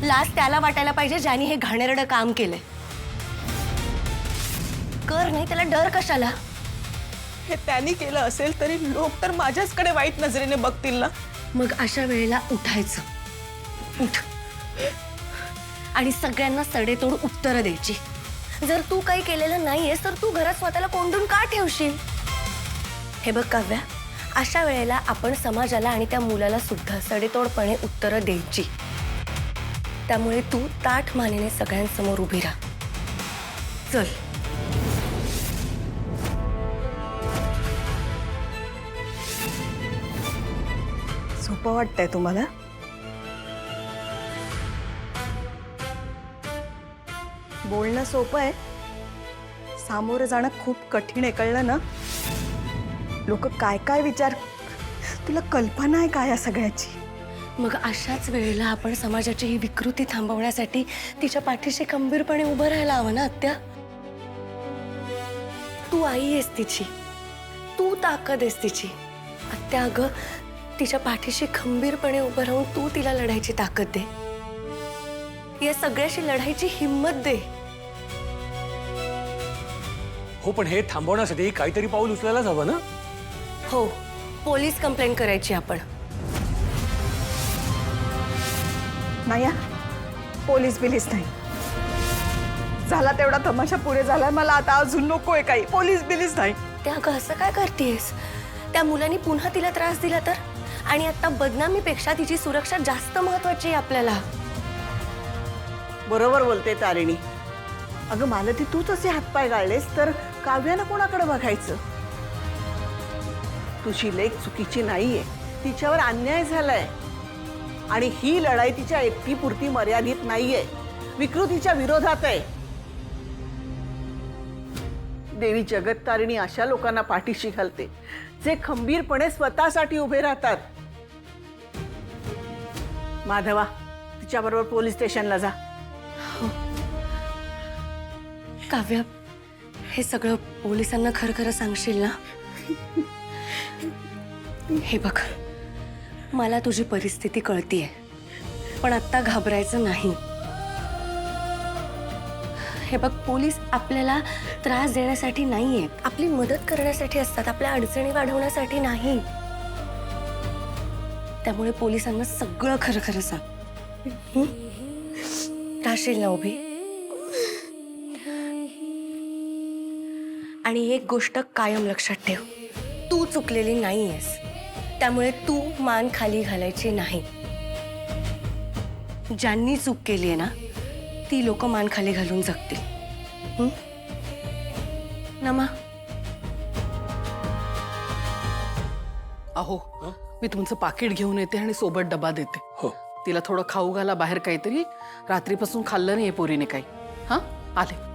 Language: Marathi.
लाज त्याला वाटायला पाहिजे ज्याने हे घाणेरडं काम केलंय. कर नाही त्याला डर कशाला? हे त्यांनी केलं असेल तरी लोक तर माझ्याचकडे वाईट नजरेने बघतील ना. मग अशा वेळेला उठायचं. उठ आणि सगळ्यांना सडेतोड उत्तरं द्यायची. जर तू काही केलेलं नाहीयेस तर तू घरात स्वतःला कोंडून का ठेवशील? हे बघ काव्या, अशा वेळेला आपण समाजाला आणि त्या मुलाला सुद्धा सडेतोडपणे उत्तरं द्यायची. त्यामुळे तू ताठ मानेने सगळ्यांसमोर उभी राहा. चल. सोपं वाटतंय तुम्हाला? बोलणं सोपं आहे, सामोरं जाणं खूप कठीण आहे, कळलं ना? लोक काय काय विचार, तुला कल्पना आहे का या सगळ्याची? मग अशाच वेळेला आपण समाजाची ही विकृती थांबवण्यासाठी तिच्या पाठीशी खंबीरपणे उभं राहायला हवं ना आत्या. तू आई आहेस तिची, तू ताकद आहेस तिची. आत्या अगं, तिच्या पाठीशी खंबीरपणे उभं राहून तू तिला लढायची ताकद दे. या सगळ्याशी लढायची हिम्मत दे. हो, पण हे थांबवण्यासाठी काहीतरी पाऊल उचलायलाच हवं ना. हो, पोलीस कंप्लेंट करायची आपण. नाही हा, पोलीस बिलीस नाही. झाला तेवढा तमाशा पुढे झालाय, मला आता अजून नकोय काही. पोलीस बिलीस नाही. त्या अगं असं काय करतेस? त्या मुलांनी पुन्हा तिला त्रास दिला तर? आणि आता बदनामीपेक्षा तिची सुरक्षा जास्त महत्वाची आहे आपल्याला. बरोबर बोलते तारिणी. अगं मालती, तूच असे हातपाय गाळलेस तर काव्यानं कोणाकडे बघायचं? तुझी लेक चुकीची नाहीये, तिच्यावर अन्याय झालाय आणि ही लढाई तिच्या एकटीपुरती मर्यादित नाहीये, विकृतीच्या विरोधात आहे. देवी जगत्तारिणी अशा लोकांना पाठीशी घालते जे खंबीरपणे स्वतःसाठी उभे राहतात. माधवा, तिच्याबरोबर पोलीस स्टेशनला जा. काव्या, हे सगळं पोलिसांना खरं खरं सांगशील ना? हे बघ, मला तुझी परिस्थिती कळतीये, पण आत्ता घाबरायचं नाही. हे बघ, पोलीस आपल्याला त्रास देण्यासाठी नाहीयेत, आपली मदत करण्यासाठी असतात, आपल्या अडचणी वाढवण्यासाठी नाही. त्यामुळे पोलिसांना सगळं खरं खरं सांग. राहशील ना उभी? आणि एक गोष्ट कायम लक्षात ठेव, तू चुकलेली नाहीयेस, त्यामुळे तू मान खाली घालायची नाही. ज्यांनी चूक केली आहे ना, ती लोक मान खाली घालून जगतील. नमा. अहो, मी तुमचं पाकिट घेऊन येते आणि सोबत डबा देते. हो. तिला थोडं खाऊ घाला बाहेर काहीतरी, रात्रीपासून खाल्लं नाही पोरीने काही. हां, आले.